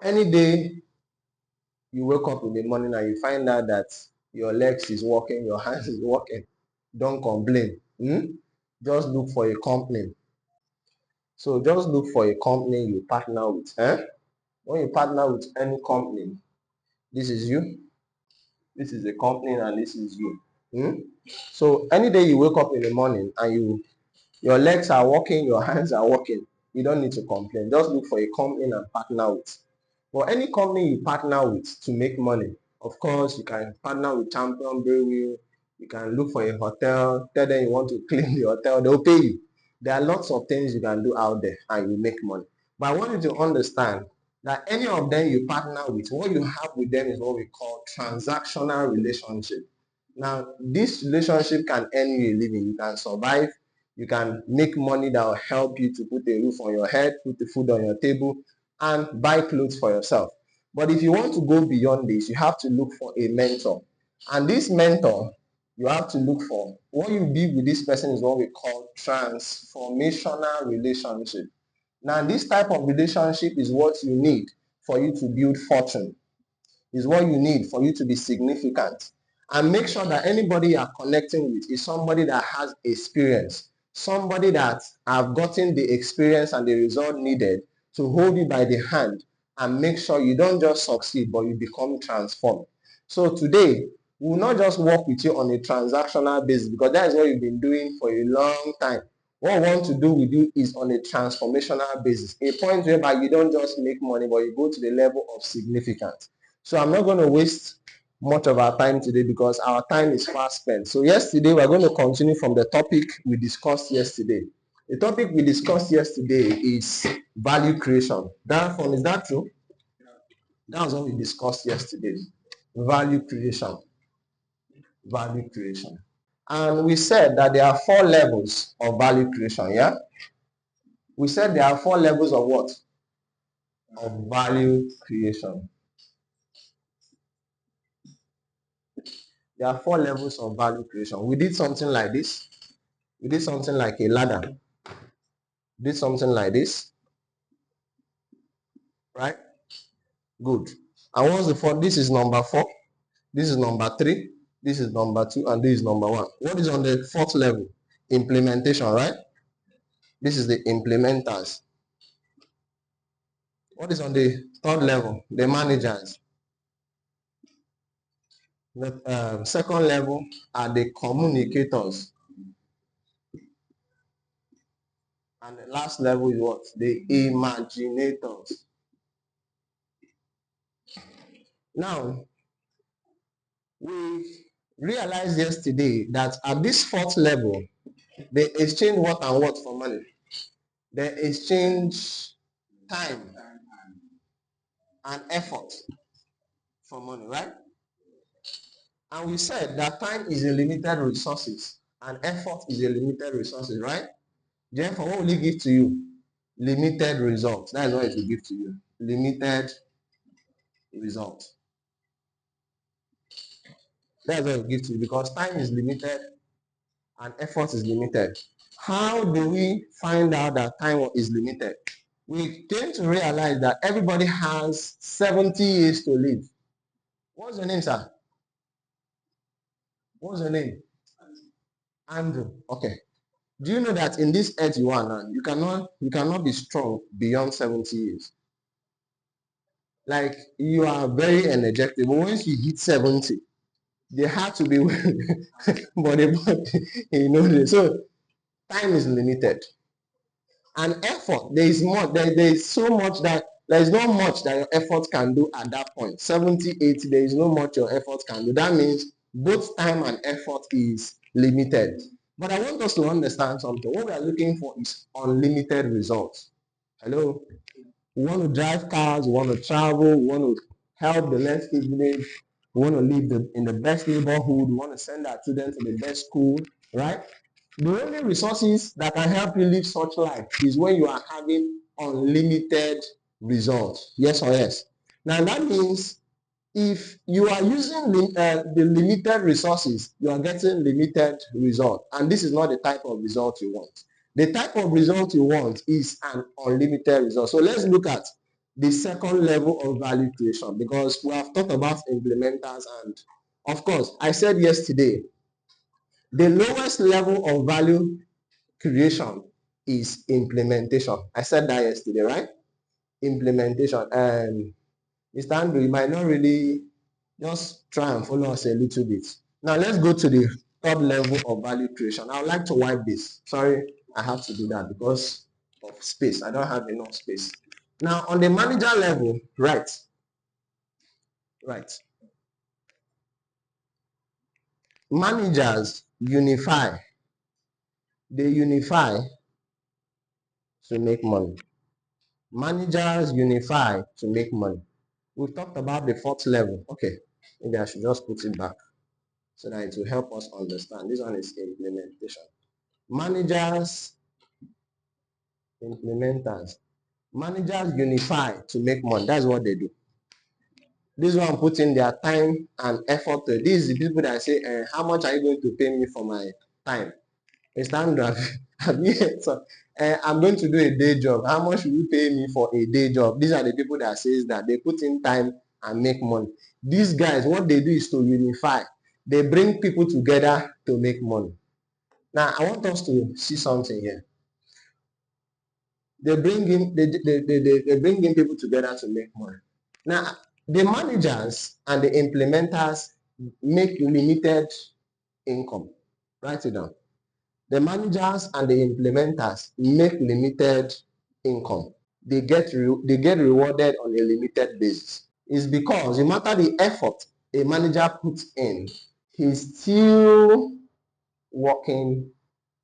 Any day you wake up in the morning and you find out that your legs is working, your hands is working, don't complain. Just look for a company. So just look for a company you partner with. When you partner with any company, this is you, this is the company, and this is you. So any day you wake up in the morning and your legs are working, your hands are working, you don't need to complain. Just look for a company and partner with. But any company you partner with to make money, of course, you can partner with Champion Brewery, you can look for a hotel, tell them you want to clean the hotel, they'll pay you. There are lots of things you can do out there and you make money. But I want you to understand that any of them you partner with, what you have with them is what we call transactional relationship. Now, this relationship can earn you a living. You can survive. You can make money that will help you to put a roof on your head, put the food on your table, and buy clothes for yourself. But if you want to go beyond this, you have to look for a mentor. And this mentor, you have to look for, what you build with this person is what we call transformational relationship. Now, this type of relationship is what you need for you to build fortune, is what you need for you to be significant. And make sure that anybody you are connecting with is somebody that has experience, somebody that have gotten the experience and the result needed to hold you by the hand and make sure you don't just succeed, but you become transformed. So today, we will not just work with you on a transactional basis, because that is what you've been doing for a long time. What we want to do with you is on a transformational basis, a point whereby you don't just make money, but you go to the level of significance. So I'm not going to waste much of our time today because our time is fast spent. So yesterday, we're going to continue from the topic we discussed yesterday. The topic we discussed yesterday is value creation. Therefore, is that true? That was what we discussed yesterday. Value creation. Value creation. And we said that there are 4 levels of value creation, yeah? We said there are 4 levels of what? Of value creation. There are 4 levels of value creation. We did something like this. We did something like a ladder. We did something like this. Right? Good. And what's the 4? This is number 4. This is number 3. This is number 2. And this is number 1. What is on the 4th level? Implementation, right? This is the implementers. What is on the 3rd level? The managers. The 2nd level are the communicators. And the last level is what? The imaginators. Now, we realized yesterday that at this 4th level, they exchange what and what for money? They exchange time and effort for money, right? And we said that time is a limited resources and effort is a limited resources, right? Therefore, what will it give to you? Limited results. That is what it will give to you. Limited results. That's what it will give to you, because time is limited and effort is limited. How do we find out that time is limited? We came to realize that everybody has 70 years to live. What's your name, sir? What's your name? Andrew. Okay. Do you know that in this earth you are now, you cannot be strong beyond 70 years? Like, you are very energetic, but once you hit 70, they have to be body, so time is limited. And effort, there is more, there is so much that there is not much that your effort can do at that point. 70, 80, there is no much your effort can do. That means both time and effort is limited. But I want us to understand something. What we are looking for is unlimited results. Hello? We want to drive cars, we want to travel, we want to help the less privileged, we want to live in the best neighborhood, we want to send our children to the best school, right? The only resources that can help you live such life is when you are having unlimited results. Yes or yes? Now that means if you are using the limited resources, you are getting limited result. And this is not the type of result you want. The type of result you want is an unlimited result. So let's look at the second level of value creation, because we have talked about implementers, and of course, I said yesterday, the lowest level of value creation is implementation. I said that yesterday, right? Implementation. And Mr. Andrew, you might not really, just try and follow us a little bit. Now let's go to the third level of value creation. I would like to wipe this. Sorry, I have to do that because of space. I don't have enough space. Now on the manager level, right. Managers unify. They unify to make money. Managers unify to make money. We've talked about the fourth level. Okay, maybe I should just put it back so that it will help us understand. This one is implementation. Managers, implementers. Managers unify to make money. That's what they do. This one put in their time and effort. This is the people that say, how much are you going to pay me for my time? Mr. Andrew, so, I'm going to do a day job. How much will you pay me for a day job? These are the people that says that they put in time and make money. These guys, what they do is to unify. They bring people together to make money. Now, I want us to see something here. They bring in people together to make money. Now, the managers and the implementers make limited income. Write it down. The managers and the implementers make limited income. They get rewarded on a limited basis. It's because no matter the effort a manager puts in, he's still working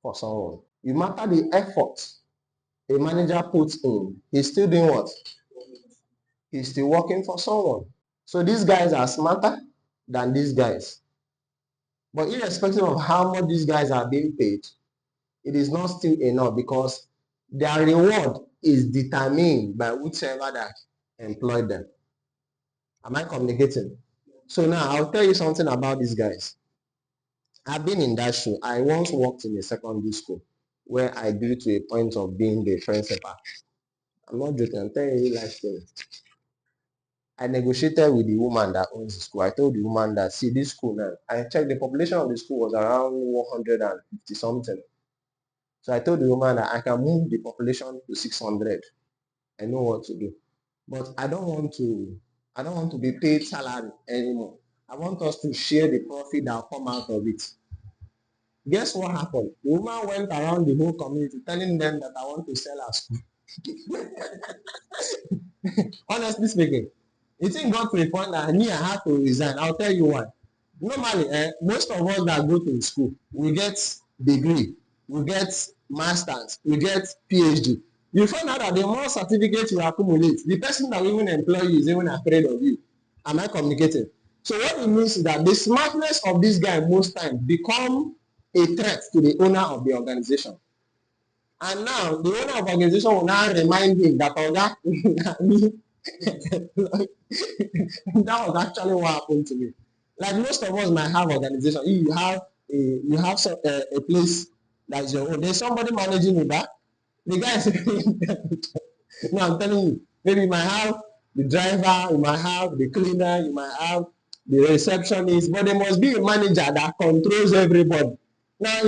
for someone. No matter the effort a manager puts in, he's still doing what? He's still working for someone. So these guys are smarter than these guys. But irrespective of how much these guys are being paid, it is not still enough because their reward is determined by whichever that employed them. Am I communicating? So now I'll tell you something about these guys. I've been in that show. I once worked in a secondary school where I grew to a point of being the principal. I'm not joking, I'm telling you life story. I negotiated with the woman that owns the school. I told the woman that, see, this school now, I checked the population of the school was around 150 something. So I told the woman that I can move the population to 600. I know what to do. But I don't want to be paid salary anymore. I want us to share the profit that will come out of it. Guess what happened? The woman went around the whole community telling them that I want to sell our school. Honestly speaking, the thing got to a point that me, I had to resign. I'll tell you why. Normally, most of us that go to school, we get degree, we get masters, we get PhD. You find out that the more certificates you accumulate, the person that will even employ you is even afraid of you. Am I communicating? So what it means is that the smartness of this guy most times become a threat to the owner of the organization. And now the owner of the organization will now remind him that that was actually what happened to me. Like most of us might have organization. You have a place that is your own. There's somebody managing it back. The guy is no, I'm telling you, maybe you might have the driver, you might have the cleaner, you might have the receptionist, but there must be a manager that controls everybody. Now,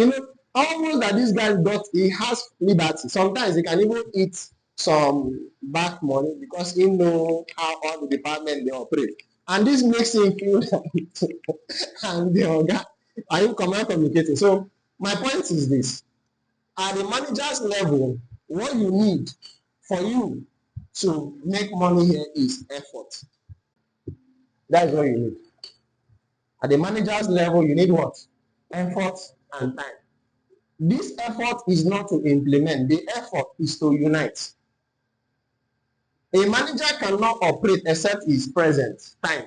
almost that this guy he has liberty. Sometimes he can even eat some back money because he know how all the department they operate. And this makes him feel that and the organ are you communicating? So my point is this. At the manager's level, what you need for you to make money here is effort. That's what you need. At the manager's level, you need what? Effort and time. This effort is not to implement. The effort is to unite. A manager cannot operate except he is present. Time.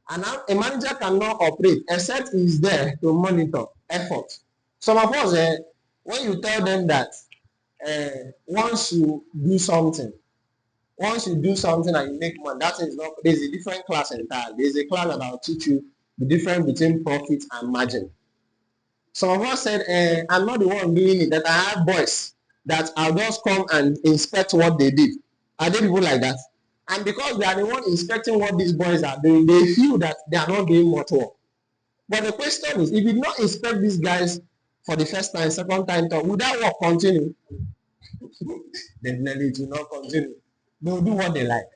And a manager cannot operate except he is there to monitor. Effort. Some of us, when you tell them that once you do something and you make money, that is not, there's a different class entirely. There's a class that will teach you the difference between profit and margin. Some of us said, I'm not the one doing it, that I have boys that I'll just come and inspect what they did. Are there people like that? And because they are the one inspecting what these boys are doing, they feel that they are not doing much work. But the question is, if you not inspect these guys for the first time, second time, third, will that work continue? Definitely it will not continue. They will do what they like.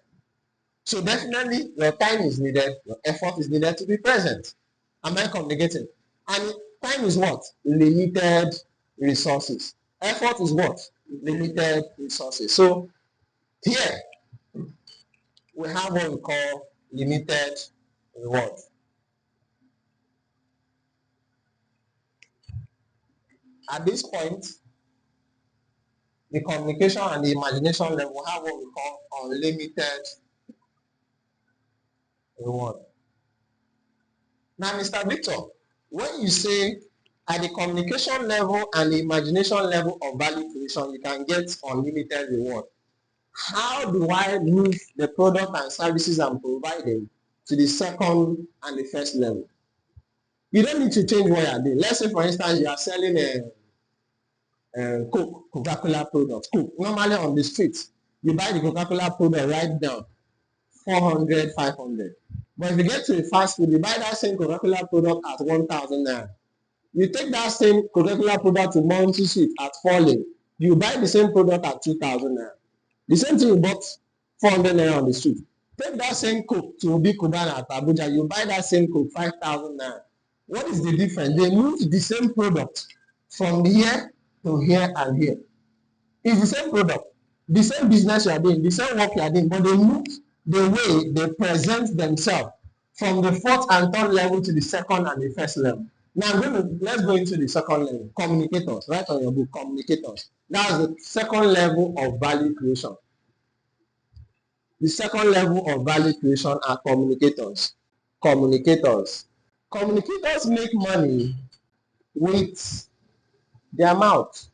So definitely your time is needed, your effort is needed to be present. Am I communicating? And time is what? Limited resources. Effort is what? Limited resources. So here we have what we call limited reward. At this point, the communication and the imagination level have what we call unlimited reward. Now, Mr. Victor, when you say at the communication level and the imagination level of value creation, you can get unlimited reward. How do I move the product and services I'm providing to the second and the first level? You don't need to change what you're doing. Let's say, for instance, you are selling a Coca-Cola product. Coke. Normally on the street, you buy the Coca-Cola product right down, 400, 500. But if you get to a fast food, you buy that same Coca-Cola product at 1,000 naira. You take that same Coca-Cola product to Mountain Street at Falling, you buy the same product at 2,000 naira. The same thing you bought 400 naira on the street. Take that same Coke to Obi Kubana at Abuja, you buy that same Coke 5,000 naira. What is the difference? They moved the same product from here to here and here. It's the same product, the same business you are doing, the same work you are doing, but they move the way they present themselves from the fourth and third level to the second and the first level. Now let's go into the second level. Communicators. Write on your book, communicators. That's the second level of value creation. The second level of value creation are communicators. Communicators. Communicators make money with their mouth.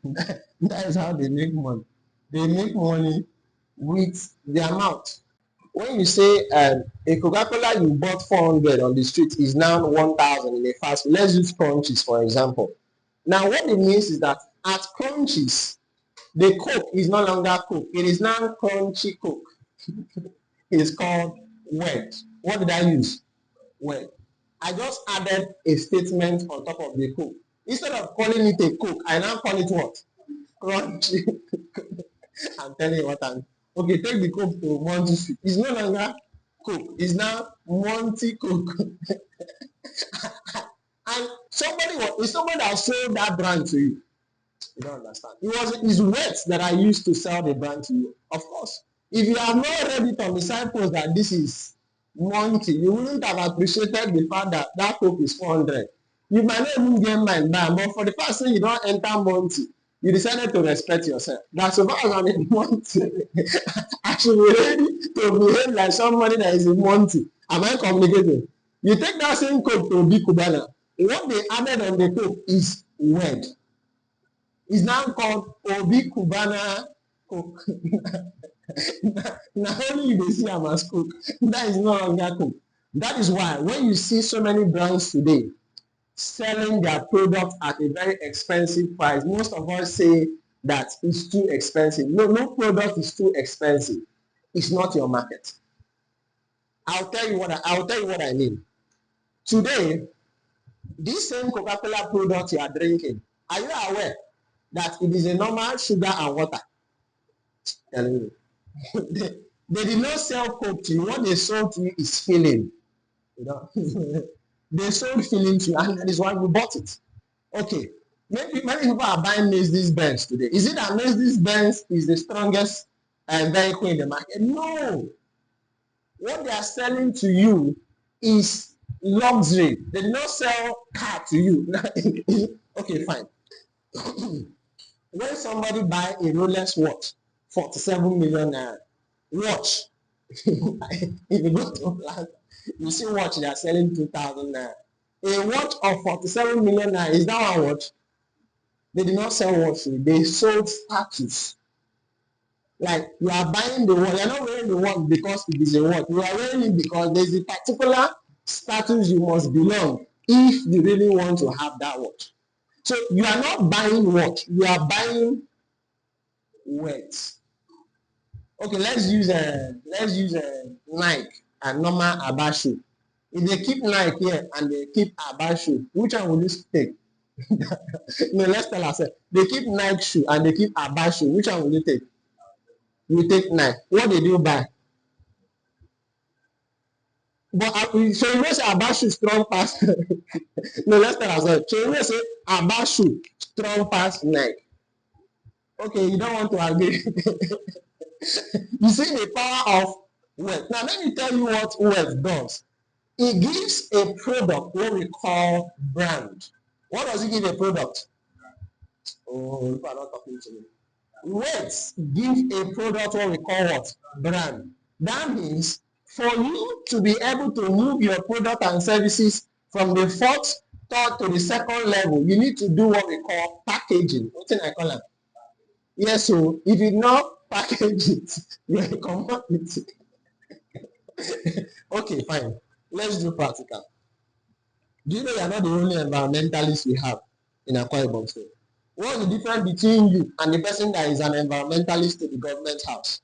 That is how they make money. They make money with their mouth. When you say a Coca-Cola you bought 400 on the street is now 1,000 in a fast food. Let's use Crunchies for example. Now what it means is that at Crunchies, the Coke is no longer Coke. It is now Crunchy Coke. It is called word. What did I use? Word. I just added a statement on top of the Coke. Instead of calling it a Coke, I now call it what? Crunchy. I'm telling you what I'm. Okay, take the Coke to Monty Street. It's no longer Coke. It's now Monty Coke. And it's somebody that sold that brand to you. You don't understand. It's words that I used to sell the brand to you. Of course. If you have not read it on the signpost that this is Monty, you wouldn't have appreciated the fact that that Coke is 400. You might not even get mine back, but for the first thing you don't enter Monty, you decided to respect yourself. That's so far as I'm in Monty. I should be ready to behave like somebody that is in Monty. Am I communicating? You take that same Coke to Obi Kubana. What they added on the Coke is word. It's now called Obi Kubana Coke. Now only you see I'm as Coke. That is no longer Coke. That is why when you see so many brands today selling their product at a very expensive price, most of us say that it's too expensive. No product is too expensive. It's not your market. I'll tell you what I mean. Today, this same Coca-Cola product you are drinking, are you aware that it is a normal sugar and water? Telling you. They did not sell Coke to you. What they sold to you is filling. You know? They sold filling to you, and that is why you bought it. Okay. Maybe many people are buying Mercedes-Benz today. Is it that Mercedes-Benz is the strongest vehicle in the market? No. What they are selling to you is luxury. They did not sell car to you. Okay, fine. When somebody buy a Rolex watch, 47 million naira watch, if you go to Plaza, you see watch they are selling 2,000 naira. A watch of 47 million naira, is that one watch? They did not sell watch, they sold status. Like you are buying the watch, you are not wearing the watch because it is a watch. You are wearing it because there is a particular status you must belong if you really want to have that watch. So you are not buying watch, you are buying words. Okay, let's use Nike and normal Abashu. If they keep Nike here and they keep Abashu, which one will you take? No, let's tell ourselves. They keep Nike shoe and they keep Abashu. Which one will you take? You take Nike. What did you buy? But so you know say Abashu strong pass. No, let's tell ourselves. So you know say Abashu strong pass Nike. Okay, you don't want to agree. You see the power of wealth. Now let me tell you what wealth does. It gives a product what we call brand. What does it give a product? Oh, you are not talking to me. Wealth give a product what we call what? Brand. That means for you to be able to move your product and services from the fourth, third to the second level, you need to do what we call packaging. What thing I call it? Yes, so if you not package it, you are a commodity. Okay, fine. Let's do practical. Do you know you are not the only environmentalist we have in Akwa Ibom State? What's the difference between you and the person that is an environmentalist to the government house?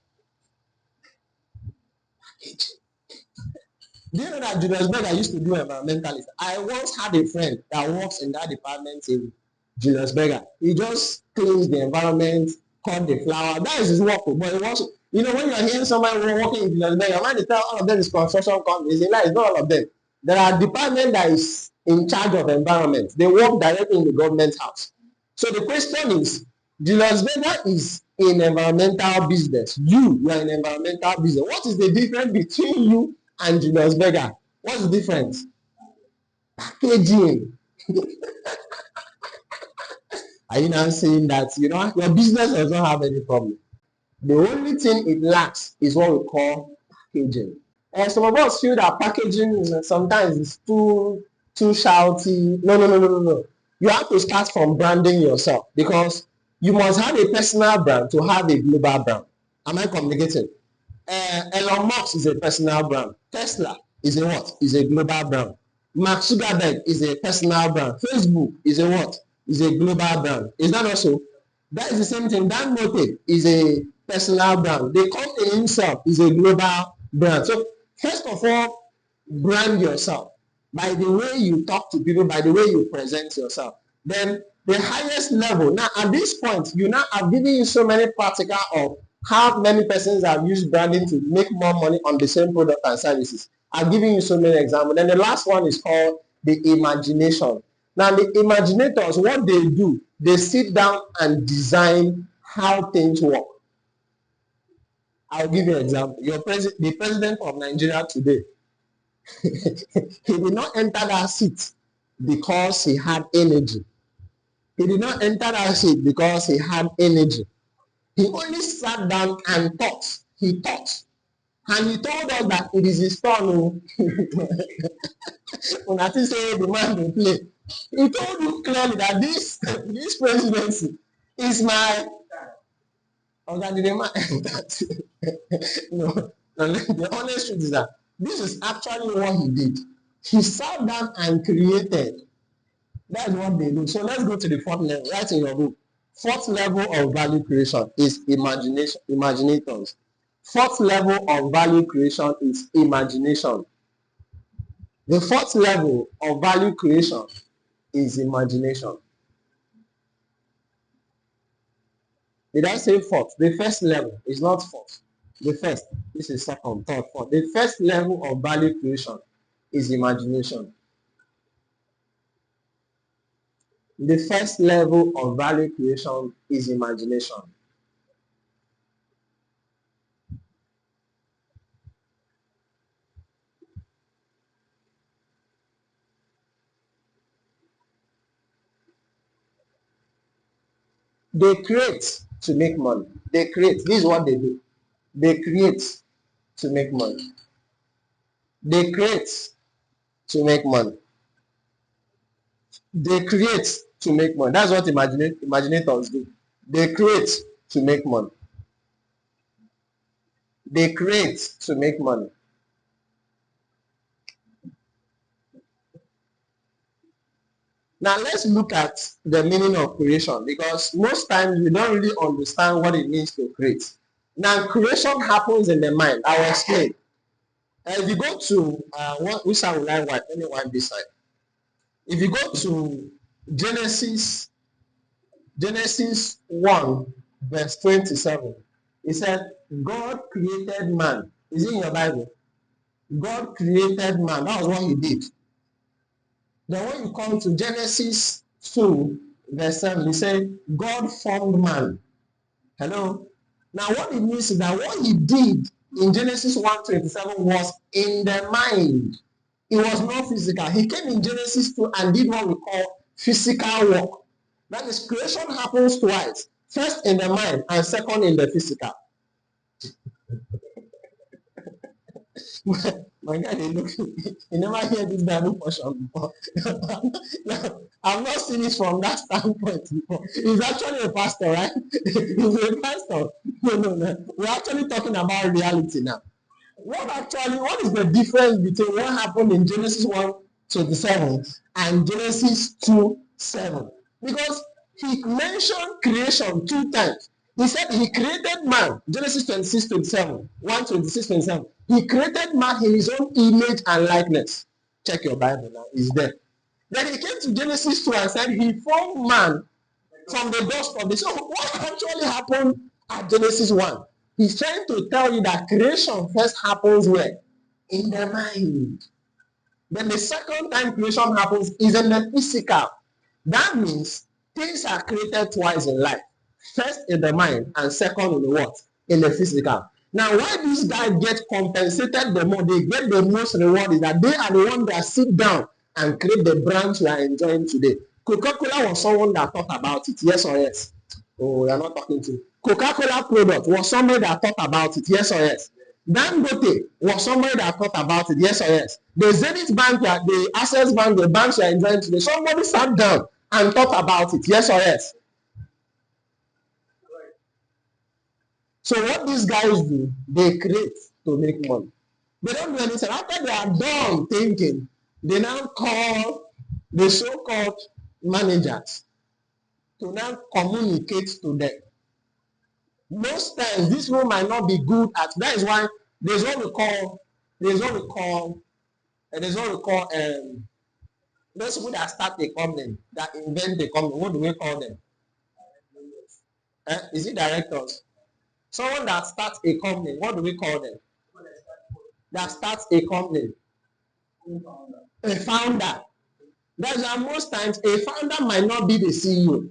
Do you know that Julius Berger used to do environmentalist? I once had a friend that works in that department in Julius Berger. He just cleans the environment, cut the flower. That is his work. But it was, you know, when you are hearing somebody working in Julius Berger, when they tell all of them is construction companies, they lie, it's not all of them. There are departments that is in charge of environment. They work directly in the government house. So the question is, Julius Berger is in environmental business. You are in environmental business. What is the difference between you and Julius Berger? What's the difference? Packaging. Are you now saying that you know your business does not have any problem? The only thing it lacks is what we call packaging. And some of us feel that packaging sometimes is too shouty. No, no, no, no, no, no. You have to start from branding yourself because you must have a personal brand to have a global brand. Am I communicating? Elon Musk is a personal brand. Tesla is a what? Is a global brand. Mark Zuckerberg is a personal brand. Facebook is a what? Is a global brand. Is that also? That is the same thing. Dangote is a personal brand. The company himself is a global brand. So first of all, brand yourself by the way you talk to people, by the way you present yourself. Then the highest level. Now at this point, you now have given you so many practical of how many persons have used branding to make more money on the same product and services. I'm giving you so many examples. Then the last one is called the imagination. Now the imaginators, what they do, they sit down and design how things work. I'll give you an example. The president of Nigeria today, he did not enter that seat because he had energy. He did not enter that seat because he had energy. He only sat down and thought. He thought. And he told us that it is his turn. When I say the man will play, he told you clearly that this presidency is my organization. No, the honest truth is that this is actually what he did. He sat down and created. That's what they do. So let's go to the fourth level. Right in your book. Fourth level of value creation is imagination. Imaginators. Fourth level of value creation is imagination. The fourth level of value creation is imagination. Did I say fourth? The first level is not fourth. The first, this is second, third, fourth. The first level of value creation is imagination. The first level of value creation is imagination. They create to make money. They create. This is what they do. They create to make money. They create to make money. They create to make money. That's what imaginators do. They create to make money. They create to make money. Now let's look at the meaning of creation, because most times we don't really understand what it means to create. Now creation happens in the mind. I will explain. If you go to which side will I wipe? Let me wipe this side. If you go to Genesis 1, verse 27, it said, God created man. Is it in your Bible? God created man. That was what he did. Then when you come to Genesis 2, verse 7, he said, God formed man. Hello? Now what it means is that what he did in Genesis 1:27 was in the mind. It was not physical. He came in Genesis 2 and did what we call physical work. That is, creation happens twice. First in the mind and second in the physical. My God, you never hear this Bible portion before. I've not seen it from that standpoint before. He's actually a pastor, right? He's a pastor. No. We're actually talking about reality now. What is the difference between what happened in Genesis 1:27 and Genesis 2:7? Because he mentioned creation 2 times. He said he created man, Genesis 26:27, 1:26:27. He created man in his own image and likeness. Check your Bible now, it's there. Then he came to Genesis 2 and said he formed man from the dust of the. So what actually happened at Genesis 1? He's trying to tell you that creation first happens where? In the mind. Then the second time creation happens is in the physical. That means things are created twice in life. First in the mind and second in the what? In the physical. Now, why these guys get compensated the more, they get the most reward, is that they are the ones that sit down and create the brands we are enjoying today. Coca-Cola was someone that thought about it, yes or yes? Oh, you're not talking to me. Coca-Cola product was somebody that thought about it, yes or yes? Dangote was somebody that thought about it, yes or yes? The Zenith Bank, the Access Bank, the banks you are enjoying today, somebody sat down and thought about it, yes or yes? So what these guys do, they create to make money. They don't do anything. After they are done thinking, they now call the so-called managers to now communicate to them. Most times, this one might not be good at. That is why there's what we call those people that start a company, that invent a company. What do we call them? Is it directors? Someone that starts a company, what do we call them? That starts a company. A founder. That's why most times a founder might not be the CEO.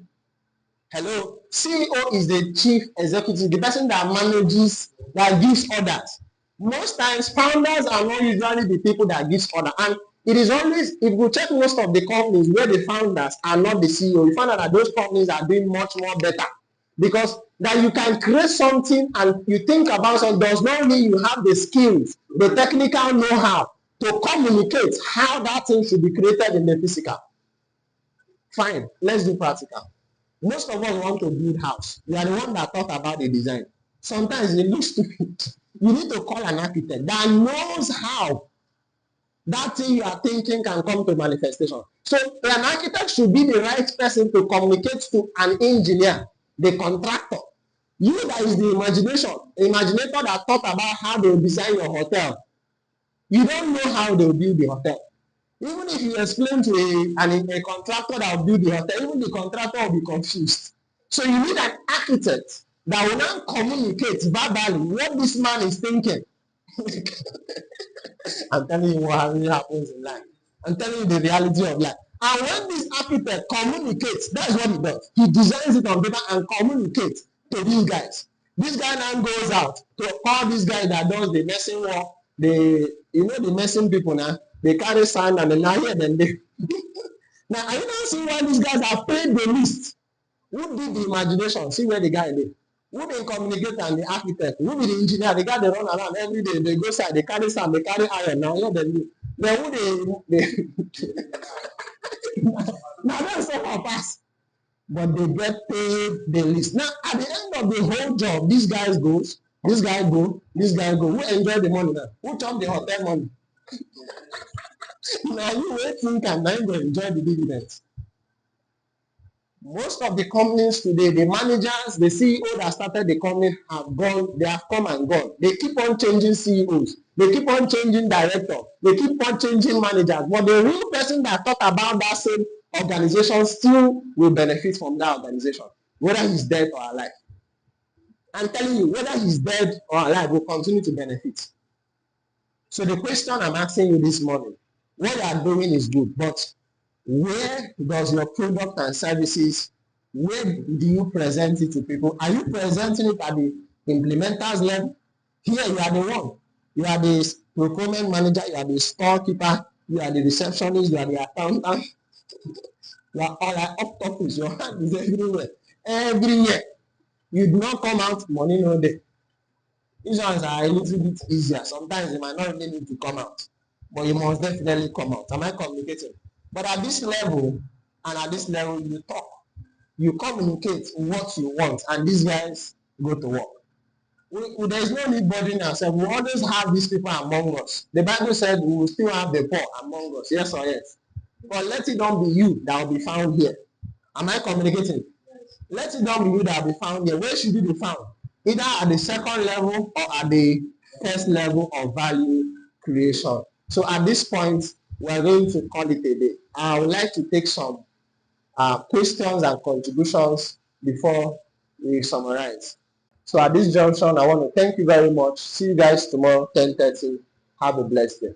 Hello? CEO is the chief executive, the person that manages, that gives orders. Most times founders are not usually the people that gives order. And it is always, if you check most of the companies where the founders are not the CEO, you find out that those companies are doing much more better. Because that you can create something and you think about something does not mean you have the skills, the technical know-how to communicate how that thing should be created in the physical. Fine, let's do practical. Most of us want to build house. You are the one that thought about the design. Sometimes it looks stupid. You need to call an architect that knows how that thing you are thinking can come to manifestation. So an architect should be the right person to communicate to an engineer, the contractor. You that is the imaginator that thought about how they will design your hotel. You don't know how they will build the hotel. Even if you explain to a contractor that will build the hotel, even the contractor will be confused. So you need an architect that will now communicate verbally what this man is thinking. I'm telling you what really happens in life. I'm telling you the reality of life. And when this architect communicates, that's what he does. He designs it on paper and communicates to these guys. This guy now goes out to call this guy that does the messing work. The messing people now, they carry sand and then now here then they. Now are you now seeing why these guys are paid the least? Who did the imagination? See where the guy live. Who the communicator and the architect? Who be the engineer? The guy they run around every day. They go side, they carry sand, they carry iron. Now here then who they now that's not our pass. But they get paid the least. Now at the end of the whole job, this guy go, this guy go. Who enjoy the money now? Who chop the hotel money? Now you wait think and now you go enjoy the dividends. Most of the companies today, the managers, the CEO that started the company have gone, they have come and gone. They keep on changing CEOs, they keep on changing directors, they keep on changing managers. But the real person that thought about that same organization still will benefit from that organization, whether he's dead or alive. I'm telling you, whether he's dead or alive, will continue to benefit. So the question I'm asking you this morning, what you are doing is good, but where does your product and services, where do you present it to people? Are you presenting it at the implementers level? Here you are the one. You are the procurement manager, you are the storekeeper, you are the receptionist, you are the accountant, you are all like up office, your hand is everywhere. Everywhere. You do not come out, money no day. These ones are a little bit easier. Sometimes you might not really need to come out, but you must definitely come out. Am I communicating? But at this level, and at this level, you talk, you communicate what you want, and these guys go to work. There is no need burdening ourselves. We always have these people among us. The Bible said we will still have the poor among us. Yes or yes? But let it not be you that will be found here. Am I communicating? Let it not be you that will be found here. Where should you be found? Either at the second level or at the first level of value creation. So at this point, we're going to call it a day. I would like to take some questions and contributions before we summarize. So at this junction, I want to thank you very much. See you guys tomorrow, 10:30. Have a blessed day.